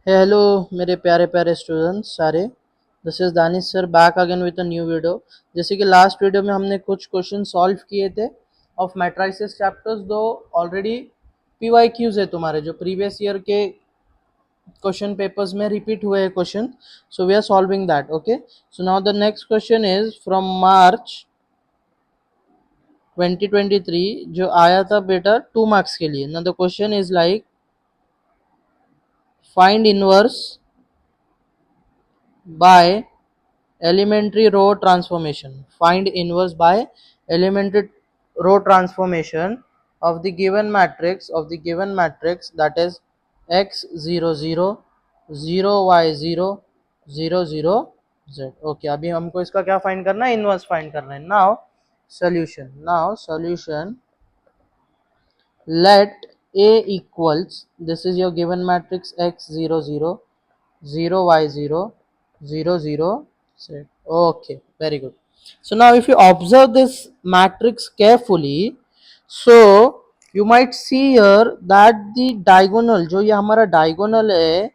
Hello मेरे प्यारे प्यारे स्टूडेंट्स सारे। This is Danish sir back again with a new video. जैसे कि लास्ट वीडियो में हमने कुछ क्वेश्चन सॉल्व किए थे ऑफ मैट्रिसेस चैप्टर्स, दो ऑलरेडी पीवाई क्यूज है तुम्हारे जो प्रीवियस ईयर के क्वेश्चन पेपर्स में रिपीट हुए हैं question. So we are solving that. Okay, so now the next question is from March 2023 जो आया था बेटा 2 मार्क्स के लिए। Now the question is like find inverse by elementary row transformation. Find inverse by elementary row transformation of the given matrix that is x 0 0 0 y 0 0 0 z. Okay, अभी हमको इसका क्या फाइंड करना है? इनवर्स फाइंड करना है। Now solution let a equals, this is your given matrix x 0 0 0 y 0 0 0 set. Okay, very good. So now if you observe this matrix carefully, so you might see here that the diagonal, जो ये हमारा diagonal है,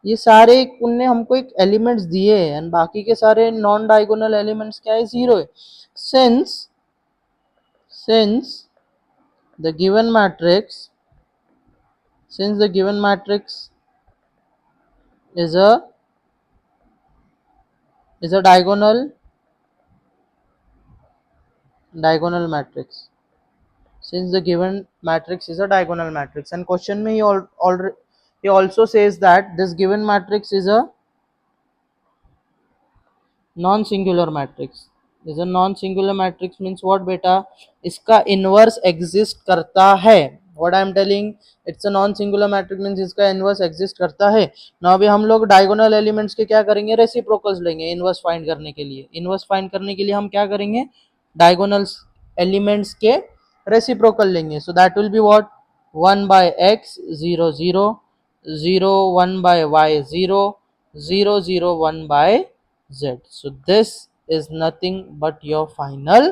ये सारे उनने हमको एक elements दिए हैं एंड बाकी के सारे नॉन डायगोनल एलिमेंट्स क्या है? जीरो है। Since the given matrix since the given matrix is a diagonal matrix, since the given matrix is a diagonal matrix, and question mein he also says that this given matrix is a non singular matrix. Is a non singular matrix means what beta? इसका inverse exist करता है। what I am telling, it's a non singular matrix means इसका inverse exist करता है। now अभी हम लोग diagonal elements के क्या करेंगे? रेसिप्रोकल्स लेंगे inverse फाइंड करने के लिए। inverse फाइंड करने के लिए हम क्या करेंगे? diagonal elements के रेसिप्रोकल लेंगे। so that will be what? 1 by x 0 0 0 1 by y 0 0 0 1 by z. So this is nothing but your final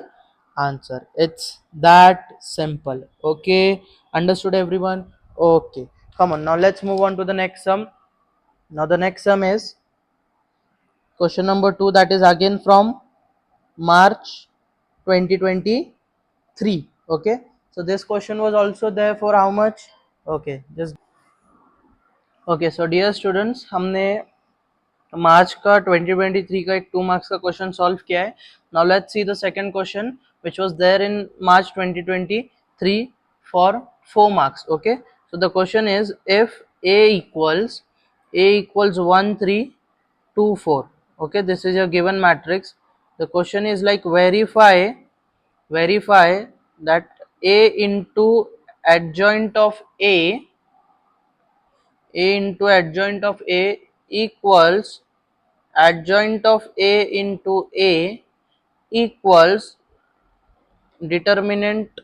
answer. It's that simple. Okay, understood everyone? Okay, come on, now let's move on to the next sum. Now the next sum is question number 2, that is again from March 2023. Okay, so this question was also there for how much? Okay, just okay. So dear students, हमने मार्च का 2023 का एक 2 marks का question solve किया है। Now let's see the second question which was there in March 2023 for 4 marks. Okay, so the question is if a equals 1 3 2 4. okay, this is your given matrix. The question is like verify that a into adjoint of a into adjoint of a equals adjoint of a into a equals determinant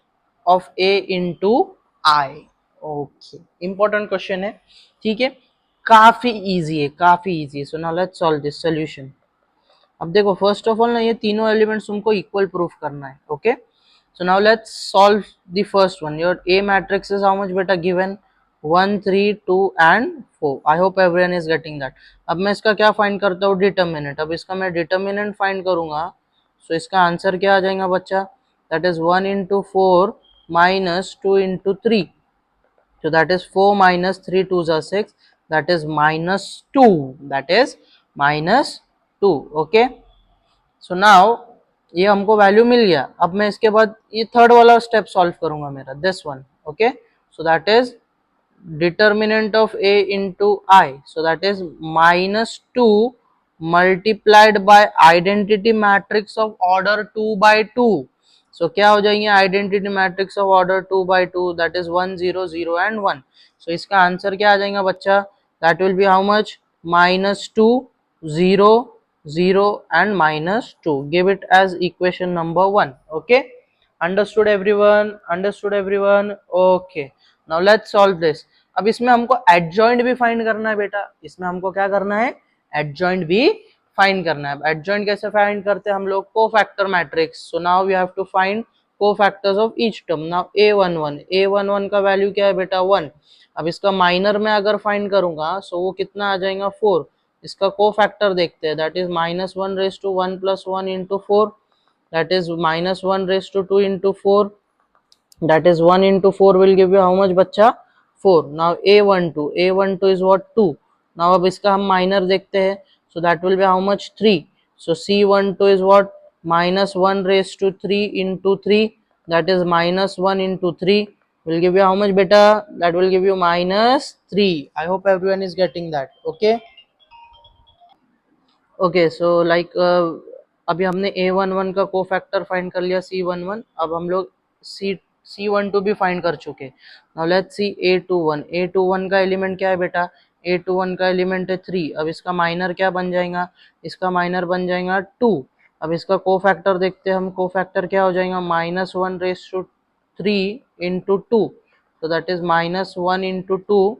of a into I. Okay, important question है। ठीक है, काफी easy है, काफी easy है। सो now let's solve this solution. अब देखो, first of all ना, ये तीनों एलिमेंट्स तुमको इक्वल प्रूफ करना है। Okay, so now let's solve the first one. Your A matrix is how much बेटा? Given 1 3 2 and 4। I hope everyone is getting that. अब मैं इसका क्या फाइंड करता हूँ? डिटर्मिनेंट। अब इसका मैं डिटर्मिनेंट फाइंड करूंगा, सो इसका आंसर क्या आ जाएगा बच्चा? That is 1 into 4 minus 2 into 3. So that is 4 minus 3 2s are 6, that is minus 2, that is minus 2. okay, so now ये हमको वैल्यू मिल गया। अब मैं इसके बाद ये थर्ड वाला स्टेप सॉल्व करूंगा मेरा, this one. Okay, so that is determinant of a into I, so that is minus 2 multiplied by identity matrix of order 2 by 2. so क्या हो जाएंगे? identity matrix of order 2 by 2, that is 1 0 0 and 1. so इसका answer क्या आ जाएगा बच्चा? that will be how much? minus 2 0 0 and minus 2. give it as equation number 1. okay, understood everyone? okay, now let's solve this. अब इसमें हमको adjoint भी find करना है बेटा। इसमें हमको क्या करना है? एडजॉइंट भी फाइंड करना है। एडजॉइंट कैसे फाइंड करते हैं हम लोग? Cofactor matrix. So now we have to find cofactors of each term. Now a11 का वैल्यू क्या है बेटा? 1। अब इसका माइनर में अगर फाइंड करूंगा सो वो कितना आ जाएगा 4। इसका को फैक्टर देखते हैं, that is -1 + 1 into 4, that is -1/2 into 4, that is 1 into 4 will give you how much बच्चा 4। now a12 is what 2। now अब इसका हम माइनर देखते हैं, so that will be how much 3। so c12 is what -1/3 into 3, that is -1 into 3 will give you how much beta, that will give you -3। I hope everyone is getting that, okay। Okay so like अभी हमने a11 का को factor find कर लिया c11। अब हम लोग c12 भी फाइंड कर चुके। नाउ लेट्स सी a21 का एलिमेंट क्या है बेटा, a21 का एलिमेंट है 3। अब इसका माइनर क्या बन जाएगा, इसका माइनर बन जाएगा 2। अब इसका को फैक्टर देखते हैं हम, को फैक्टर क्या हो जाएगा -1/3 into 2, so that is -1 into 2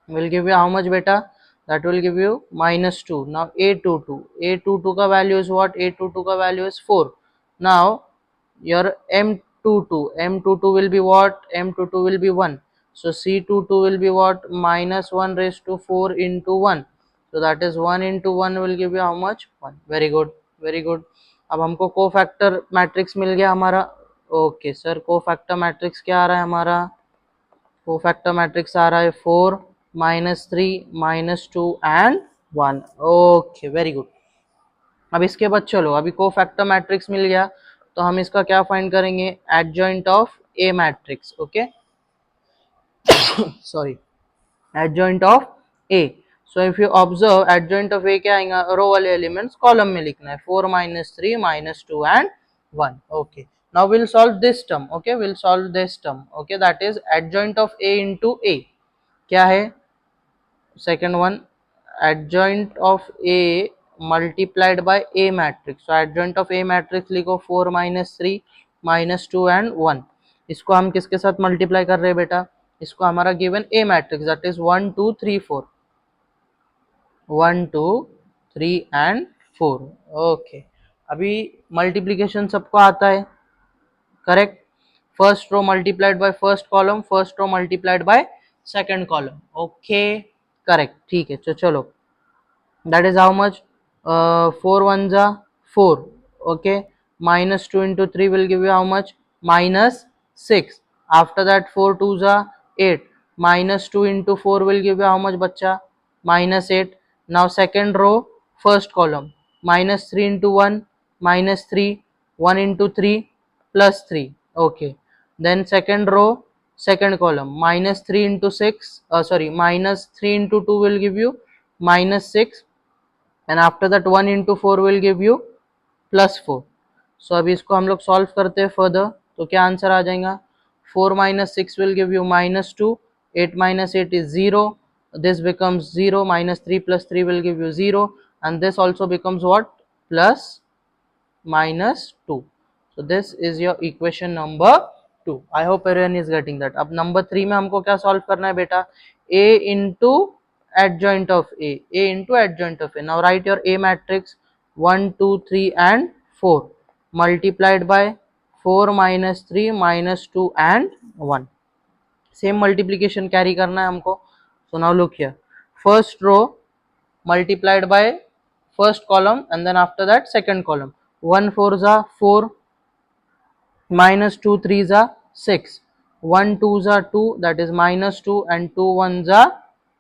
will give you how much beta, that will give you -2। now a22 का value is what, a22 का value is 4। now your m22 will be what, m22 will be 1, so c22 will be what -1/4 into 1, so that is 1 into 1 will give you how much 1। very good, very good। अब हमको cofactor matrix मिल गया हमारा। Okay sir cofactor matrix क्या आ रहा है हमारा, cofactor matrix आ रहा है 4 -3 -2 एंड 1। Okay very good. अब इसके बाद चलो अभी कोफैक्टर मैट्रिक्स मिल गया तो हम इसका क्या फाइंड करेंगे, adjoint of A matrix. Okay sorry, adjoint of A. So if you observe adjoint of A क्या आएगा, रो वाले एलिमेंट्स कॉलम में लिखना है 4 -3 -2 and 1। Okay now we'll solve this term, okay we'll solve this term, okay that is adjoint of a into a क्या है, second one adjoint of a multiplied by a matrix। so adjoint of a matrix लिखो 4 -3 -2 and 1। इसको हम किसके साथ multiply कर रहे हैं बेटा, इसको हमारा given a matrix that is 1 2 3 4, 1 2 3 and 4। Okay अभी मल्टीप्लीकेशन सबको आता है, correct. First row multiplied by first column, first row multiplied by second column. Okay correct, ठीक है। तो चलो that is how much 4 1s are 4, okay -2 into 3 will give you how much -6। after that 4 2s are 8, -2 into 4 will give you how much बच्चा -8। now second row first column -3 into 1 -3, 1 into 3 +3, okay then second row second column -3 into 6 sorry -3 into 2 will give you -6 and after that 1 into 4 will give you +4। so अभी इसको हम लोग solve करते हैं further, तो क्या answer आ जाएगा, 4 - 6 will give you -2, 8 - 8 is 0, this becomes 0, -3 + 3 will give you 0 and this also becomes what +2। so this is your equation number 2। I hope everyone is getting that। अब नंबर 3 में हमको क्या सॉल्व करना है बेटा, a into adjoint of a into adjoint of a। now write your a matrix 1 2 3 and 4 multiplied by 4 -3 -2 and 1। Same multiplication carry करना है हमको। so now look here, first row multiplied by first column and then after that second column, 1 4s are 4 -2 3s are 6, 1 2s are 2 that is -2 and 2 1s are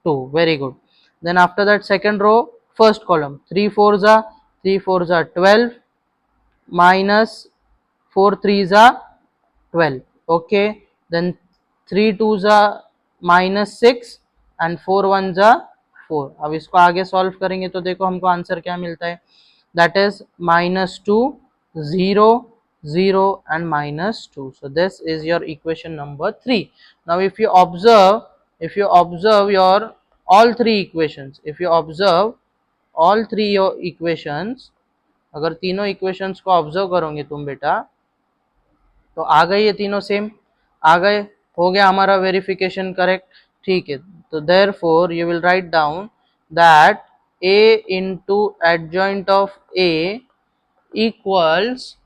2, very good। then after that second row first column 3 4s are 12 minus 4 3s are 12, okay then 3 2s are -6 and 4 1s are 4। अब इसको आगे solve करेंगे तो देखो हमको answer क्या मिलता है, that is -2 0 0 and -2। so this is your equation number 3। now if you observe your all three equations, if you observe all three your equations, अगर तीनों इक्वेशंस को ऑब्जर्व करोगे तुम बेटा तो आ गए ये तीनों सेम, आ गए, हो गया हमारा वेरिफिकेशन करेक्ट, ठीक है। तो therefore you will write down that a into adjoint of a equals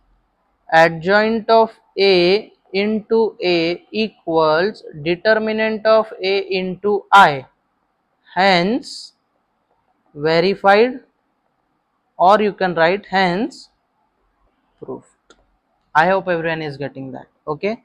adjoint of a into A equals determinant of A into I, hence verified, or you can write hence proved. I hope everyone is getting that. Okay,